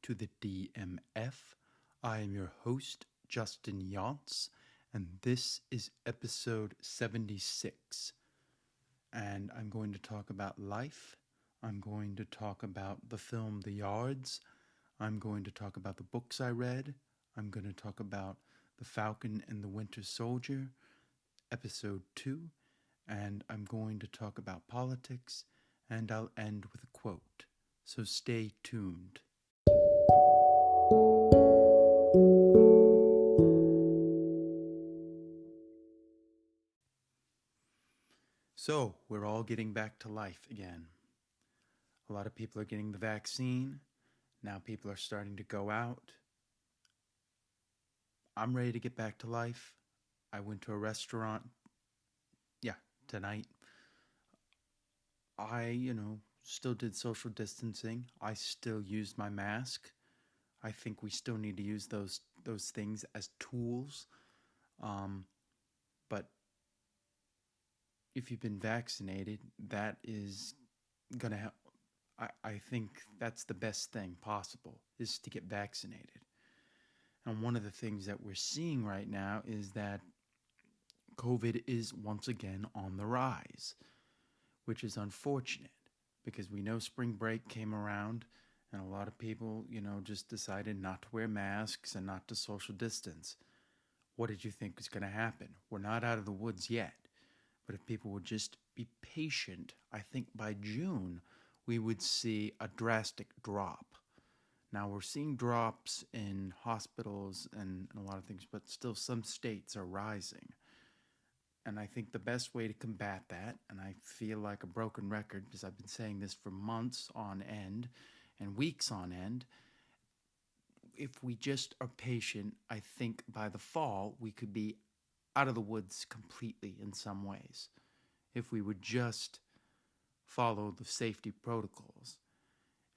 to the DMF. I am your host, Justin Yantz, and this is episode 76. And I'm going to talk about life. I'm going to talk about the film The Yards. I'm going to talk about the books I read. I'm going to talk about The Falcon and the Winter Soldier, episode 2. And I'm going to talk about politics, and I'll end with a quote. So stay tuned. So, we're all getting back to life again. A lot of people are getting the vaccine. Now people are starting to go out. I'm ready to get back to life. I went to a restaurant, tonight. I, still did social distancing. I still used my mask. I think we still need to use those things as tools. But if you've been vaccinated, that is going to help. I think that's the best thing possible, is to get vaccinated. And one of the things that we're seeing right now is that COVID is once again on the rise, which is unfortunate because we know spring break came around and a lot of people, just decided not to wear masks and not to social distance. What did you think was going to happen? We're not out of the woods yet, but if people would just be patient, I think by June we would see a drastic drop. Now we're seeing drops in hospitals and a lot of things, but still some states are rising. And I think the best way to combat that, and I feel like a broken record because I've been saying this for months on end and weeks on end, if we just are patient, I think by the fall we could be out of the woods completely in some ways. If we would just follow the safety protocols.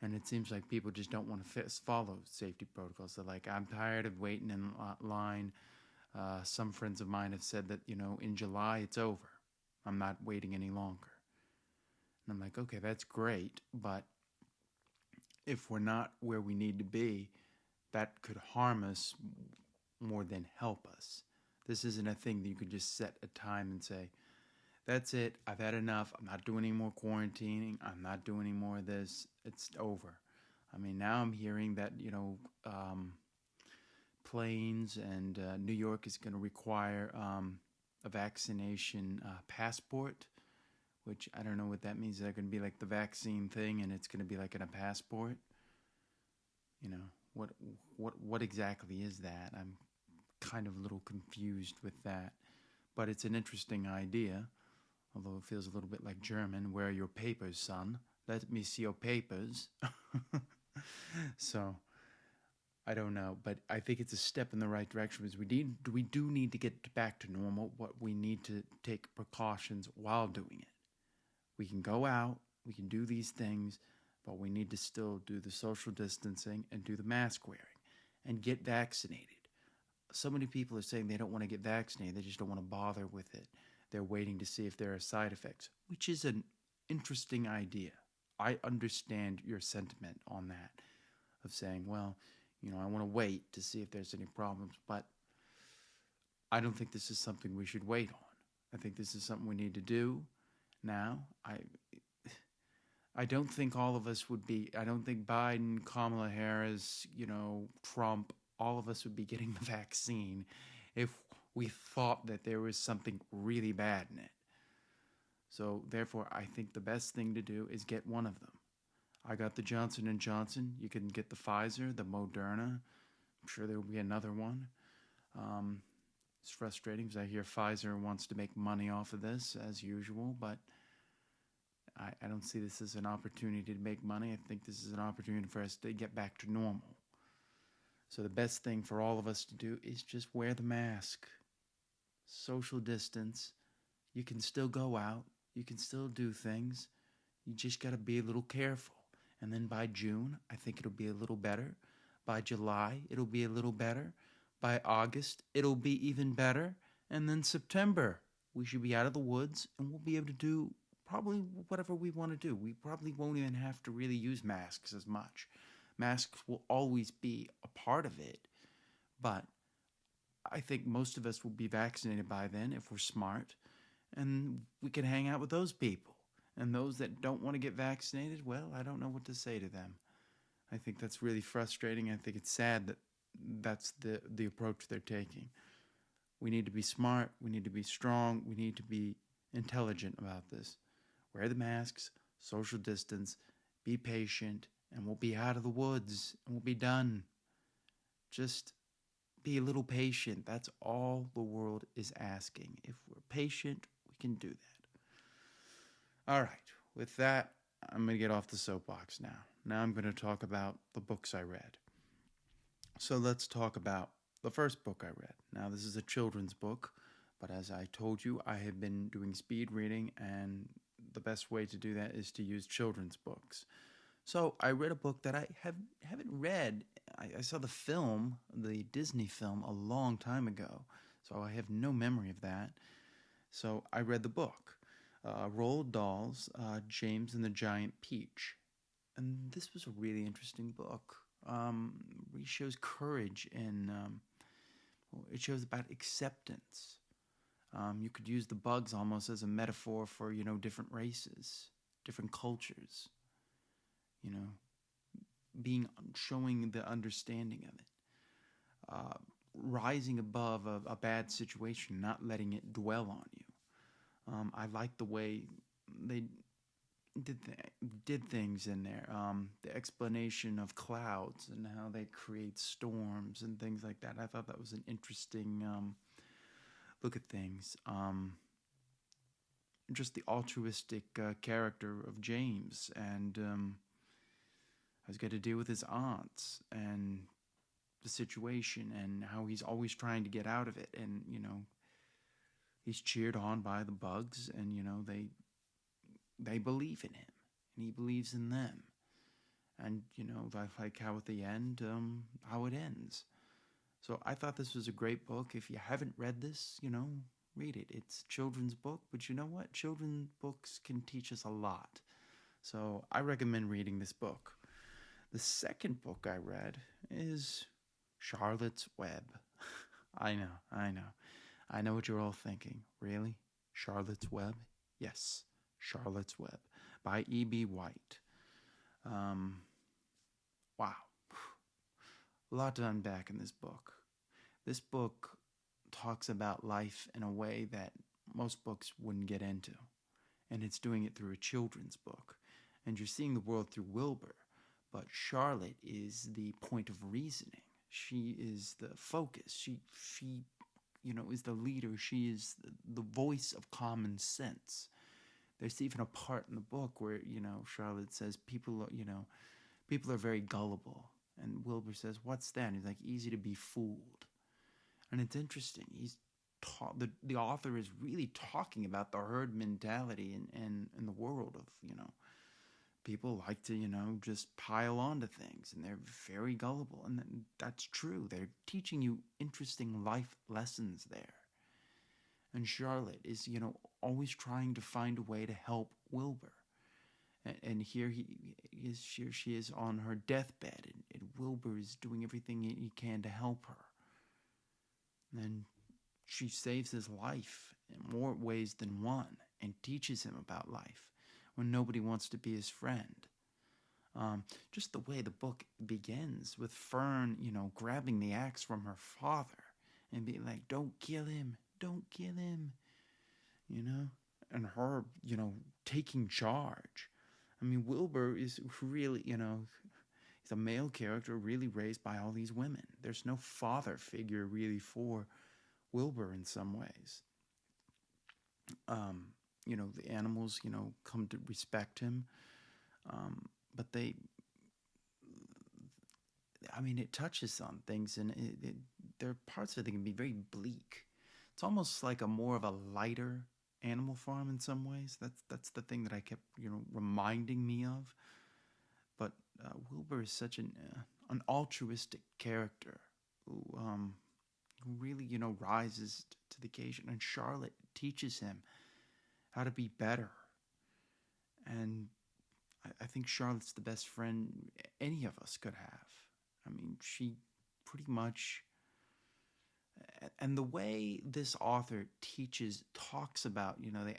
And it seems like people just don't want to follow safety protocols. They're like, I'm tired of waiting in line. Some friends of mine have said that, in July it's over. I'm not waiting any longer. And I'm like, okay, that's great. But if we're not where we need to be, that could harm us more than help us. This isn't a thing that you could just set a time and say, that's it, I've had enough, I'm not doing any more quarantining, I'm not doing any more of this, it's over. I mean, now I'm hearing that, planes and New York is going to require a vaccination passport, which I don't know what that means. Is that going to be like the vaccine thing and it's going to be like in a passport? What exactly is that? I'm kind of a little confused with that. But it's an interesting idea, although it feels a little bit like German. Where are your papers, son? Let me see your papers. So I don't know, but I think it's a step in the right direction because we do need to get back to normal. What we need to take precautions while doing it. We can go out, we can do these things, but we need to still do the social distancing and do the mask wearing and get vaccinated. So many people are saying they don't want to get vaccinated. They just don't want to bother with it. They're waiting to see if there are side effects, which is an interesting idea. I understand your sentiment on that of saying, well, I want to wait to see if there's any problems, but I don't think this is something we should wait on. I think this is something we need to do now. I don't think all of us would be, I don't think Biden, Kamala Harris, Trump, all of us would be getting the vaccine if we thought that there was something really bad in it. So therefore, I think the best thing to do is get one of them. I got the Johnson & Johnson. You can get the Pfizer, the Moderna. I'm sure there will be another one. It's frustrating because I hear Pfizer wants to make money off of this, as usual, but I don't see this as an opportunity to make money. I think this is an opportunity for us to get back to normal. So the best thing for all of us to do is just wear the mask, social distance. You can still go out. You can still do things. You just got to be a little careful. And then by June, I think it'll be a little better. By July, it'll be a little better. By August, it'll be even better. And then September, we should be out of the woods and we'll be able to do probably whatever we want to do. We probably won't even have to really use masks as much. Masks will always be a part of it, but I think most of us will be vaccinated by then if we're smart, and we can hang out with those people. And those that don't want to get vaccinated, well, I don't know what to say to them. I think that's really frustrating. I think it's sad that that's the approach they're taking. We need to be smart. We need to be strong. We need to be intelligent about this. Wear the masks, social distance, be patient, and we'll be out of the woods and we'll be done. Just be a little patient. That's all the world is asking. If we're patient, we can do that. All right. With that, I'm going to get off the soapbox now. Now I'm going to talk about the books I read. So let's talk about the first book I read. Now, this is a children's book, but as I told you, I have been doing speed reading, and the best way to do that is to use children's books. So I read a book that I haven't read. I saw the film, the Disney film, a long time ago, so I have no memory of that. So I read the book, Roald Dahl's James and the Giant Peach. And this was a really interesting book. It shows courage and it shows about acceptance. You could use the bugs almost as a metaphor for, different races, different cultures, showing the understanding of it. Rising above a bad situation, not letting it dwell on you. I like the way they did things in there. The explanation of clouds and how they create storms and things like that. I thought that was an interesting look at things. Just the altruistic character of James, and has got to deal with his aunts and the situation and how he's always trying to get out of it, and he's cheered on by the bugs, and they believe in him and he believes in them, and I like how at the end how it ends. So I thought this was a great book. If you haven't read this, read it. It's a children's book, but you know what? Children's books can teach us a lot. So I recommend reading this book. The second book I read is Charlotte's Web. I know what you're all thinking. Really? Charlotte's Web? Yes, Charlotte's Web by E.B. White. Wow. A lot to unpack in this book. This book talks about life in a way that most books wouldn't get into. And it's doing it through a children's book. And you're seeing the world through Wilbur. But Charlotte is the point of reasoning. She is the focus. She is the leader. She is the voice of common sense. There's even a part in the book where, Charlotte says people are very gullible. And Wilbur says, what's that? And he's like, easy to be fooled. And it's interesting. The author is really talking about the herd mentality and the world of, people like to, just pile on to things, and they're very gullible. And that's true. They're teaching you interesting life lessons there. And Charlotte is, always trying to find a way to help Wilbur. And here she is on her deathbed, and Wilbur is doing everything he can to help her. And she saves his life in more ways than one, and teaches him about life when nobody wants to be his friend. Just the way the book begins with Fern, grabbing the axe from her father and being like, don't kill him, and her, taking charge. I mean, Wilbur is really, he's a male character really raised by all these women. There's no father figure really for Wilbur in some ways. The animals, come to respect him. But it touches on things, and there are parts of it that can be very bleak. It's almost like a more of a lighter Animal Farm in some ways. That's the thing that I kept, reminding me of. But Wilbur is such an altruistic character who really, rises to the occasion. And Charlotte teaches him how to be better. And I think Charlotte's the best friend any of us could have. I mean, she pretty much, and the way this author talks about, they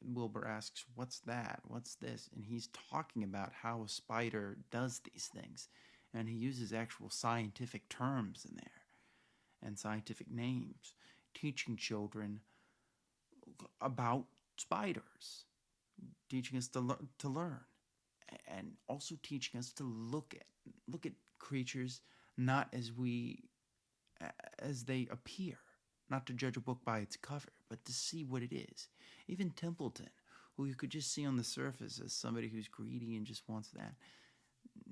Wilbur asks, what's that? What's this? And he's talking about how a spider does these things. And he uses actual scientific terms in there and scientific names, teaching children about spiders, teaching us to learn, and also teaching us to look at creatures not as they appear, not to judge a book by its cover, but to see what it is. Even Templeton, who you could just see on the surface as somebody who's greedy and just wants that,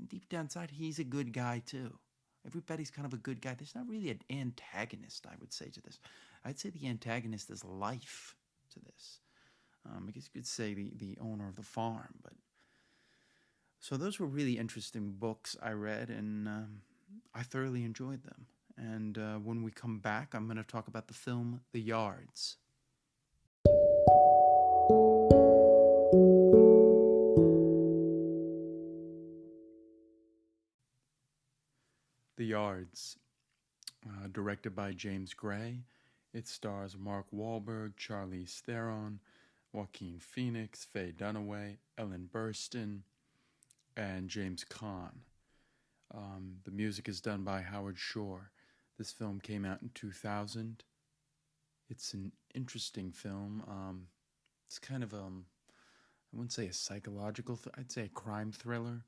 deep down inside, he's a good guy too. Everybody's kind of a good guy. There's not really an antagonist, I would say, to this. I'd say the antagonist is life to this. I guess you could say the owner of the farm. But so those were really interesting books I read, and I thoroughly enjoyed them. And when we come back, I'm going to talk about the film The Yards. The Yards, directed by James Gray. It stars Mark Wahlberg, Charlize Theron, Joaquin Phoenix, Faye Dunaway, Ellen Burstyn, and James Caan. The music is done by Howard Shore. This film came out in 2000. It's an interesting film. It's kind of I wouldn't say a psychological, I'd say a crime thriller.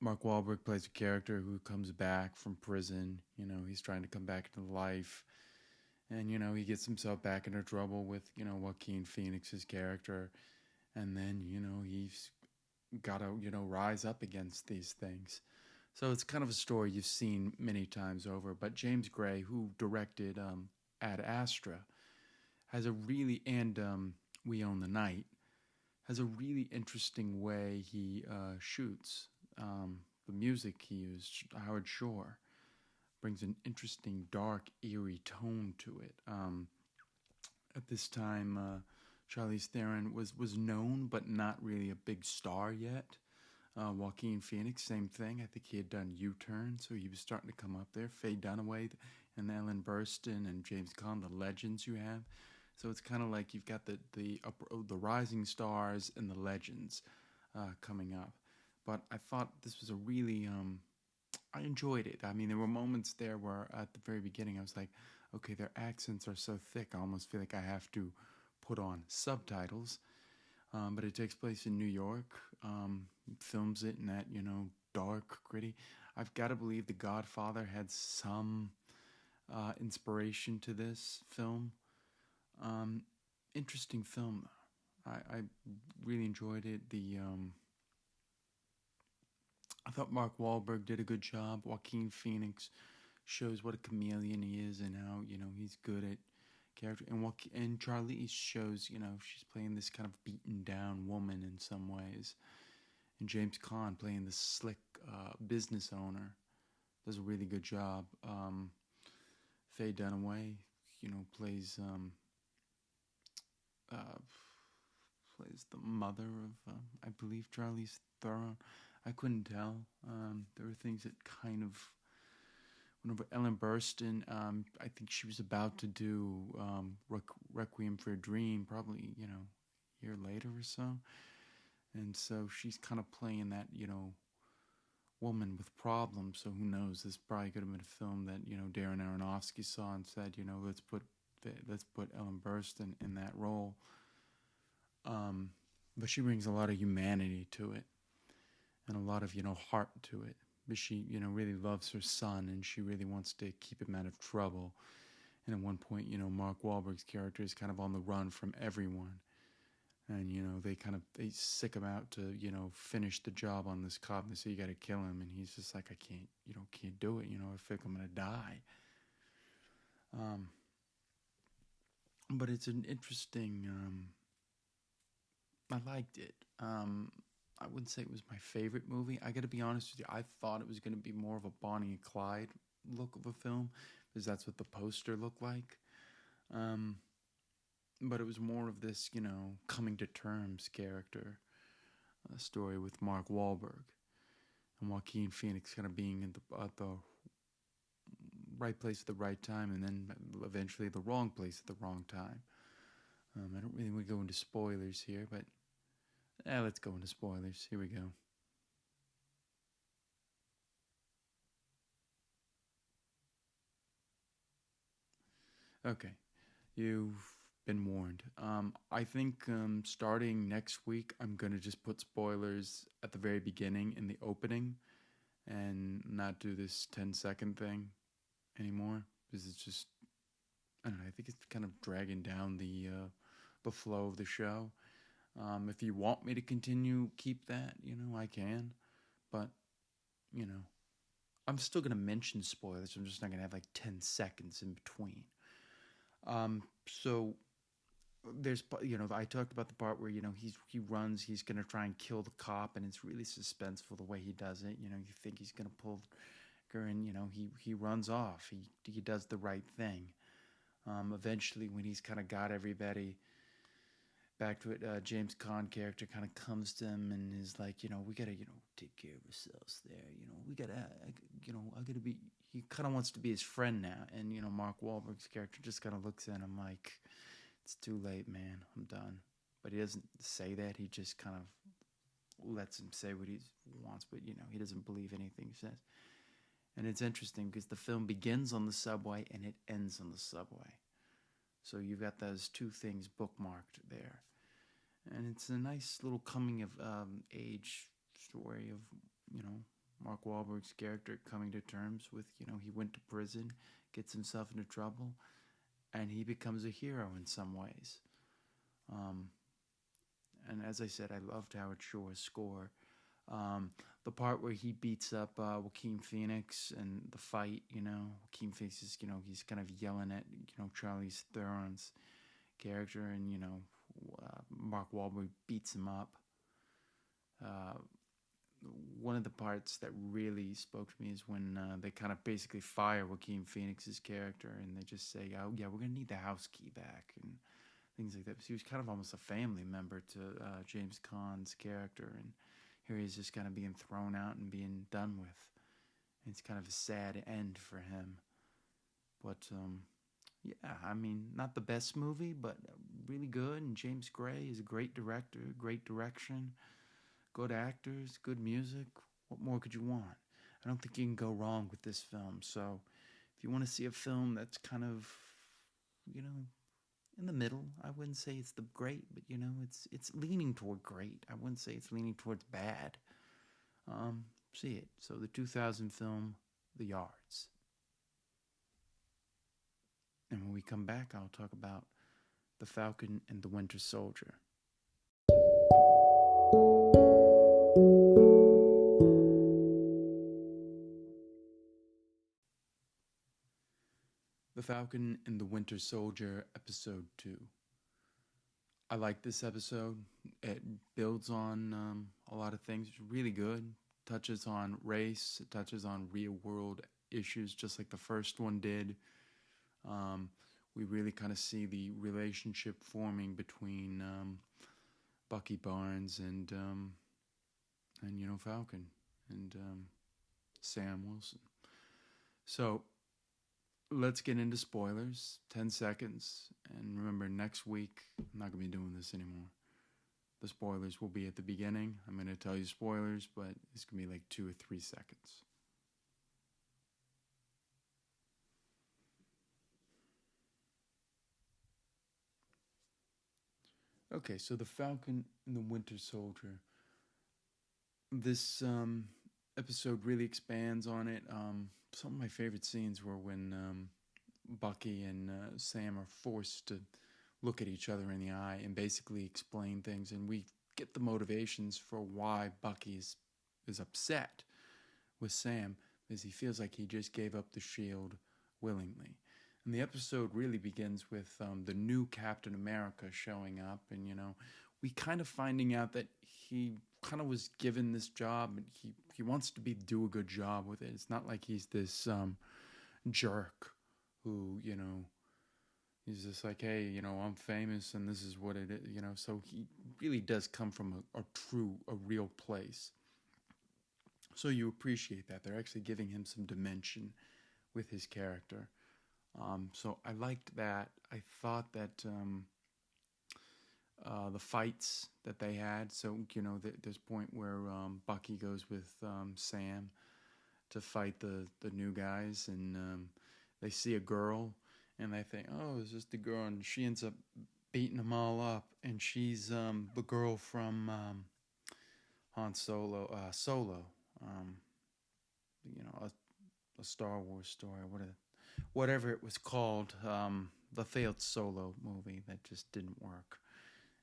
Mark Wahlberg plays a character who comes back from prison. He's trying to come back into life. And, he gets himself back into trouble with, Joaquin Phoenix's character. And then, he's got to, rise up against these things. So it's kind of a story you've seen many times over. But James Gray, who directed Ad Astra, has a really, and We Own the Night, has a really interesting way he shoots. The music he used, Howard Shore, brings an interesting, dark, eerie tone to it. At this time, Charlize Theron was known, but not really a big star yet. Joaquin Phoenix, same thing. I think he had done U-Turn, so he was starting to come up there. Faye Dunaway and Ellen Burstyn and James Caan, the legends you have. So it's kind of like you've got the rising stars and the legends coming up. But I thought this was a really, I enjoyed it. I mean, there were moments there where at the very beginning I was like, okay, their accents are so thick, I almost feel like I have to put on subtitles. But it takes place in New York, films it in that, dark, gritty. I've got to believe The Godfather had some inspiration to this film. Interesting film, though. I really enjoyed it. I thought Mark Wahlberg did a good job. Joaquin Phoenix shows what a chameleon he is and how, he's good at character. And Charlize shows, she's playing this kind of beaten down woman in some ways. And James Caan playing this slick business owner does a really good job. Faye Dunaway, plays the mother of, I believe, Charlize Theron. I couldn't tell. There were things that kind of went over. Ellen Burstyn, I think she was about to do Requiem for a Dream, probably, a year later or so. And so she's kind of playing that, woman with problems. So who knows? This probably could have been a film that, Darren Aronofsky saw and said, let's put Ellen Burstyn in that role. But she brings a lot of humanity to it and a lot of, heart to it. But she, really loves her son and she really wants to keep him out of trouble. And at one point, Mark Wahlberg's character is kind of on the run from everyone. And, they sick him out to, finish the job on this cop. And they say, you got to kill him. And he's just like, I can't do it. I feel like I'm going to die. But it's an interesting, I liked it. I wouldn't say it was my favorite movie. I got to be honest with you. I thought it was going to be more of a Bonnie and Clyde look of a film because that's what the poster looked like. But it was more of this, coming to terms character. story with Mark Wahlberg and Joaquin Phoenix kind of being at the right place at the right time, and then eventually the wrong place at the wrong time. I don't really want to go into spoilers here, but let's go into spoilers. Here we go. Okay, you've been warned. I think starting next week, I'm gonna just put spoilers at the very beginning in the opening, and not do this 10-second thing anymore because it's just, I don't know. I think it's kind of dragging down the flow of the show. If you want me to continue, keep that. I can, but you know, I'm still gonna mention spoilers. I'm just not gonna have like 10 seconds in between. So I talked about the part where he runs, he's gonna try and kill the cop, and it's really suspenseful the way he does it. You think he's gonna pull the trigger, and he runs off. He does the right thing. Eventually, when he's kind of got everybody back to it, James Caan character kind of comes to him and is like, we gotta, take care of ourselves there. We gotta, I gotta be. He kind of wants to be his friend now, and Mark Wahlberg's character just kind of looks at him like, it's too late, man. I'm done. But he doesn't say that. He just kind of lets him say what he wants, but he doesn't believe anything he says. And it's interesting because the film begins on the subway and it ends on the subway. So you've got those two things bookmarked there. And it's a nice little coming of age story of, Mark Wahlberg's character coming to terms with, he went to prison, gets himself into trouble, and he becomes a hero in some ways. Um, and as I said, I loved Howard Shore's score. The part where he beats up Joaquin Phoenix and the fight, Joaquin Phoenix is, he's kind of yelling at, Charlize Theron's character, and, Mark Wahlberg beats him up. Uh, One of the parts that really spoke to me is when they kind of basically fire Joaquin Phoenix's character, and they just say, "Oh yeah, we're gonna need the house key back," and things like that. So he was kind of almost a family member to James Caan's character, and here he's just kind of being thrown out and being done with. And it's kind of a sad end for him. But yeah, I mean, not the best movie, but really good. And James Gray is a great director, great direction, good actors, good music. What more could you want? I don't think you can go wrong with this film. So if you want to see a film that's kind of, you know, in the middle, I wouldn't say it's the great, but it's leaning toward great. I wouldn't say it's leaning towards bad. See it. So the 2000 film, The Yards. And when we come back, I'll talk about The Falcon and the Winter Soldier. The Falcon and the Winter Soldier, Episode 2. I like this episode. It builds on a lot of things. It's really good. Touches on race. It touches on real world issues, just like the first one did. We really kind of see the relationship forming between Bucky Barnes and Falcon and Sam Wilson. So let's get into spoilers. 10 seconds. And remember, next week, I'm not going to be doing this anymore. The spoilers will be at the beginning. I'm going to tell you spoilers, but it's going to be like 2 or 3 seconds. Okay, so The Falcon and the Winter Soldier. This episode really expands on it. Some of my favorite scenes were when Bucky and Sam are forced to look at each other in the eye and basically explain things, and we get the motivations for why Bucky is upset with Sam, because he feels like he just gave up the shield willingly. And the episode really begins with the new Captain America showing up, and we kind of finding out that he kind of was given this job, and he wants to do a good job with it. It's not like he's this jerk who he's just like, hey, I'm famous and this is what it is, so really does come from a real place. So you appreciate that. They're actually giving him some dimension with his character. So I liked that. I thought that the fights that they had. So, there's a point where Bucky goes with Sam to fight the new guys, and they see a girl, and they think, oh, is this the girl? And she ends up beating them all up, and she's the girl from Han Solo, a Star Wars story, whatever it was called, the failed Solo movie that just didn't work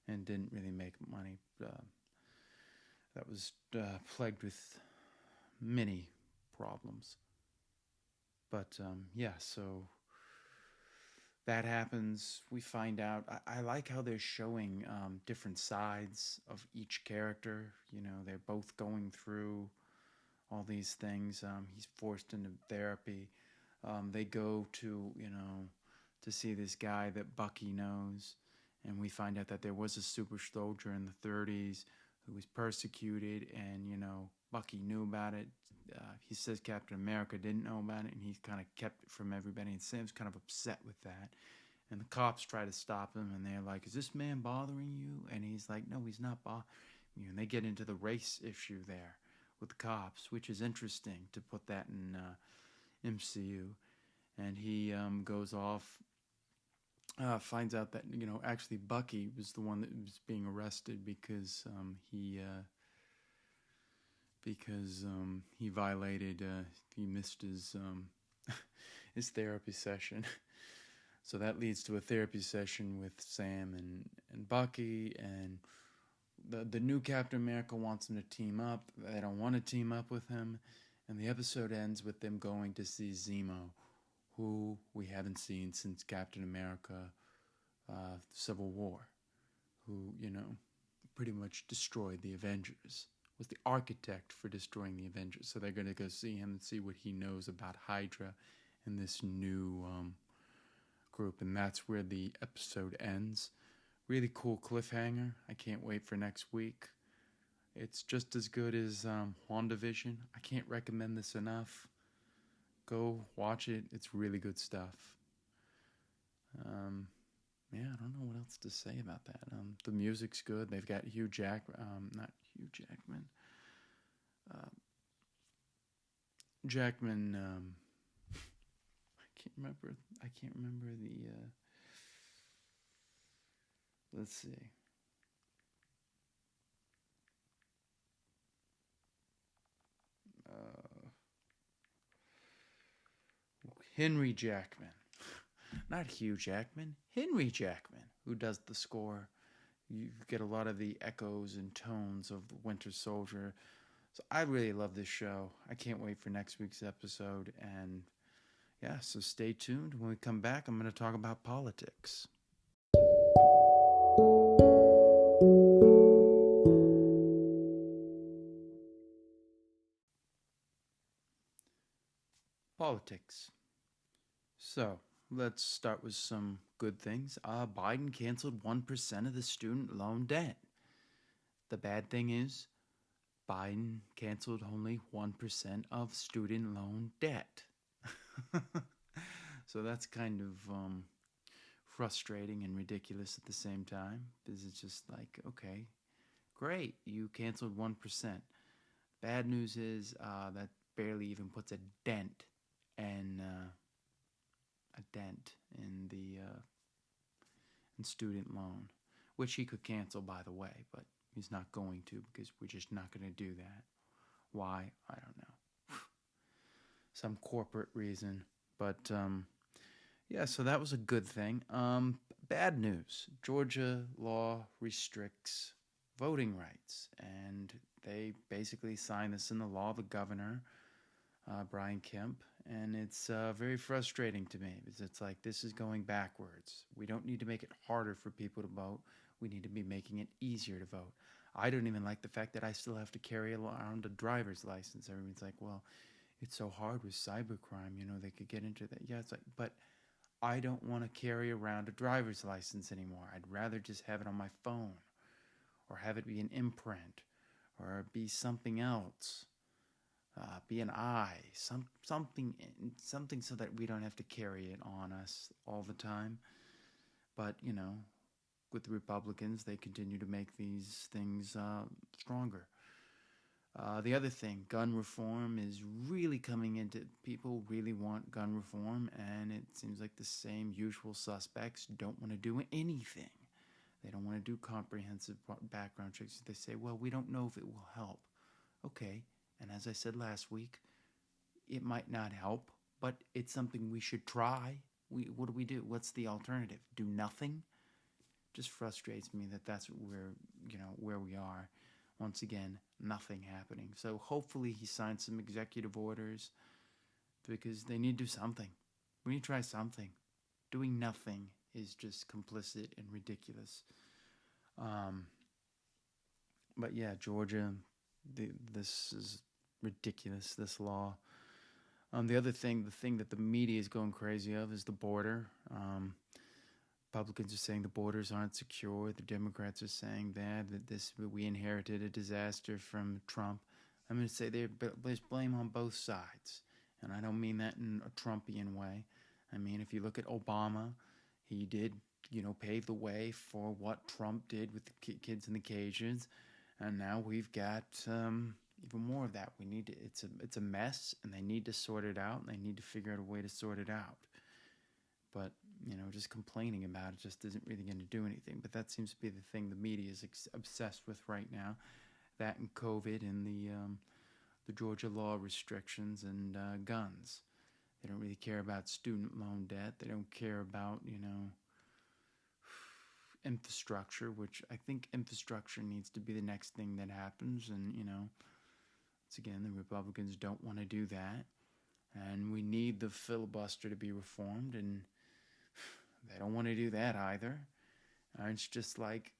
and didn't really make money. That was plagued with many problems. But so that happens. We find out. I like how they're showing different sides of each character. They're both going through all these things. He's forced into therapy. They go to see this guy that Bucky knows, and we find out that there was a super soldier in the 30s who was persecuted, and Bucky knew about it. He says Captain America didn't know about it, and he kind of kept it from everybody, and Sam's kind of upset with that. And the cops try to stop him, and they're like, is this man bothering you? And he's like, no, he's not bothering you. And they get into the race issue there with the cops, which is interesting to put that in MCU. And he goes off, finds out that, actually Bucky was the one that was being arrested because he violated, he missed his his therapy session. So that leads to a therapy session with Sam and Bucky, and the new Captain America wants them to team up. They don't want to team up with him, and the episode ends with them going to see Zemo, who we haven't seen since Captain America Civil War, who, pretty much destroyed the Avengers, was the architect for destroying the Avengers. So they're going to go see him and see what he knows about Hydra and this new group. And that's where the episode ends. Really cool cliffhanger. I can't wait for next week. It's just as good as WandaVision. I can't recommend this enough. Go watch it. It's really good stuff. I don't know what else to say about that. The music's good. They've got not Hugh Jackman. Jackman. I can't remember the. Let's see. Henry Jackman. Not Hugh Jackman. Henry Jackman, who does the score. You get a lot of the echoes and tones of the Winter Soldier. So I really love this show. I can't wait for next week's episode. And so stay tuned. When we come back, I'm going to talk about politics. Politics. So, let's start with some good things. Biden canceled 1% of the student loan debt. The bad thing is, Biden canceled only 1% of student loan debt. So that's kind of frustrating and ridiculous at the same time, because it's just like, okay, great, you canceled 1%. Bad news is that barely even puts a dent in the in student loan, which he could cancel, by the way, but he's not going to, because we're just not going to do that. Why? I don't know. Some corporate reason. But so that was a good thing. Bad news. Georgia law restricts voting rights, and they basically signed this in the law, the governor, Brian Kemp, and it's very frustrating to me, because it's like, this is going backwards. We don't need to make it harder for people to vote. We need to be making it easier to vote. I don't even like the fact that I still have to carry around a driver's license. Everyone's like, well, it's so hard with cybercrime, they could get into that. Yeah, it's like, but I don't want to carry around a driver's license anymore. I'd rather just have it on my phone or have it be an imprint, or be something else, be an eye, something so that we don't have to carry it on us all the time. But with the Republicans, they continue to make these things stronger. The other thing, gun reform is really coming into, people really want gun reform, and it seems like the same usual suspects don't want to do anything. They don't want to do comprehensive background checks. They say, well, we don't know if it will help. Okay, and as I said last week, it might not help, but it's something we should try. What do? What's the alternative? Do nothing? Just frustrates me that that's where we are. Once again, nothing happening. So hopefully he signs some executive orders, because they need to do something. We need to try something. Doing nothing is just complicit and ridiculous. But yeah, Georgia, this is ridiculous, this law. The thing that the media is going crazy of is the border. Republicans are saying the borders aren't secure. The Democrats are saying that we inherited a disaster from Trump. I'm going to say there's blame on both sides. And I don't mean that in a Trumpian way. I mean, if you look at Obama, he did, pave the way for what Trump did with the kids in the cages. And now we've got even more of that. It's a mess, and they need to sort it out, and they need to figure out a way to sort it out. But, just complaining about it just isn't really going to do anything. But that seems to be the thing the media is obsessed with right now. That and COVID and the Georgia law restrictions and guns. They don't really care about student loan debt. They don't care about, infrastructure, which I think infrastructure needs to be the next thing that happens. And, once again, the Republicans don't want to do that. And we need the filibuster to be reformed, and they don't want to do that either. It's just like,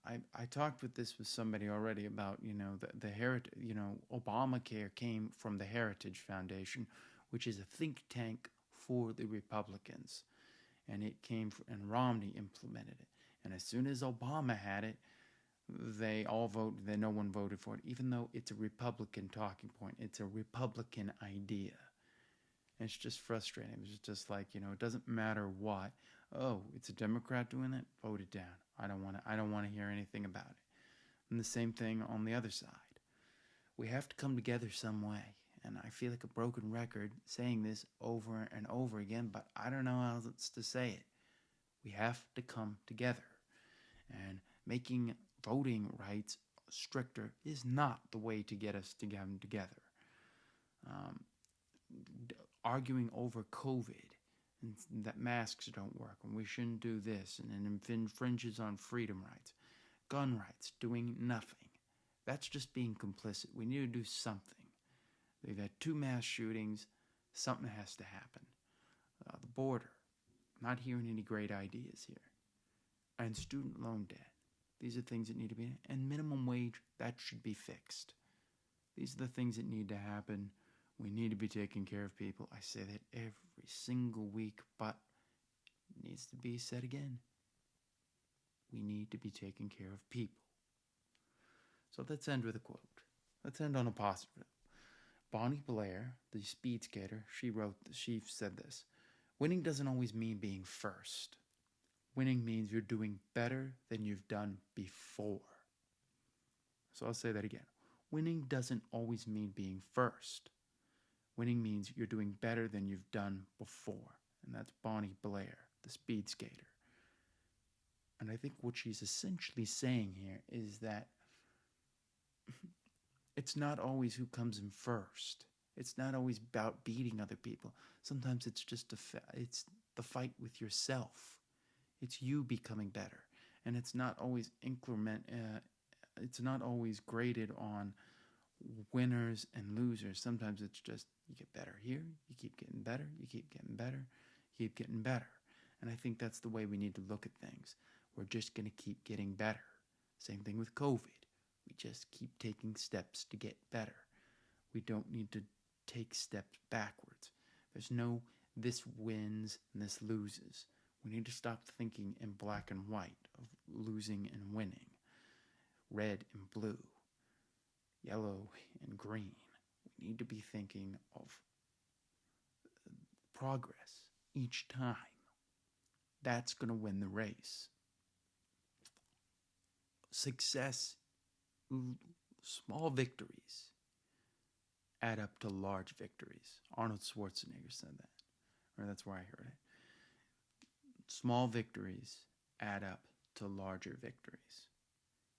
I talked with somebody already about, the heritage, Obamacare came from the Heritage Foundation, which is a think tank for the Republicans. And and Romney implemented it. And as soon as Obama had it, they all voted, no one voted for it, even though it's a Republican talking point. It's a Republican idea. And it's just frustrating. It's just like, it doesn't matter what. Oh, it's a Democrat doing it? Vote it down. I don't want to hear anything about it. And the same thing on the other side. We have to come together some way. And I feel like a broken record saying this over and over again, but I don't know how else to say it. We have to come together. And making voting rights stricter is not the way to get us to come together. Arguing over COVID and that masks don't work and we shouldn't do this and it infringes on freedom rights, gun rights, doing nothing. That's just being complicit. We need to do something. They've had 2 mass shootings. Something has to happen. The border. I'm not hearing any great ideas here. And student loan debt. These are things that need to be. And minimum wage, that should be fixed. These are the things that need to happen. We need to be taking care of people. I say that every single week, but it needs to be said again. We need to be taking care of people. So let's end with a quote. Let's end on a positive note. Bonnie Blair, the speed skater, she said this: winning doesn't always mean being first. Winning means you're doing better than you've done before. So I'll say that again. Winning doesn't always mean being first. Winning means you're doing better than you've done before. And that's Bonnie Blair, the speed skater. And I think what she's essentially saying here is that it's not always who comes in first. It's not always about beating other people. Sometimes it's just it's the fight with yourself. It's you becoming better, and it's not always it's not always graded on winners and losers. Sometimes it's just you get better here, you keep getting better, you keep getting better, you keep getting better. And I think that's the way we need to look at things. We're just going to keep getting better. Same thing with COVID. We just keep taking steps to get better. We don't need to take steps backwards. There's no this wins and this loses. We need to stop thinking in black and white of losing and winning, red and blue, yellow and green. We need to be thinking of progress each time. That's going to win the race. Success, small victories add up to large victories. Arnold Schwarzenegger said that, or that's where I heard it. Small victories add up to larger victories.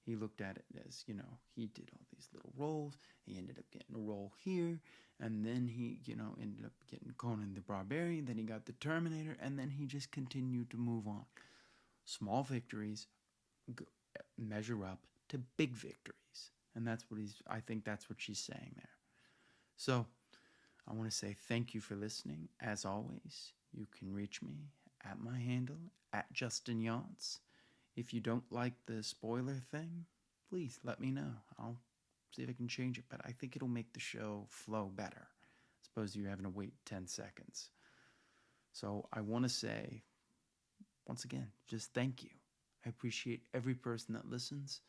He looked at it as, he did all these little roles. He ended up getting a role here. And then he, ended up getting Conan the Barbarian. Then he got the Terminator. And then he just continued to move on. Small victories measure up to big victories. And I think that's what she's saying there. So I want to say thank you for listening. As always, you can reach me at my handle, at Justin Yance. If you don't like the spoiler thing, please let me know. I'll see if I can change it, but I think it'll make the show flow better. Suppose you're having to wait 10 seconds. So I want to say, once again, just thank you. I appreciate every person that listens,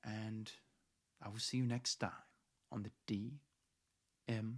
and I will see you next time on the DMF.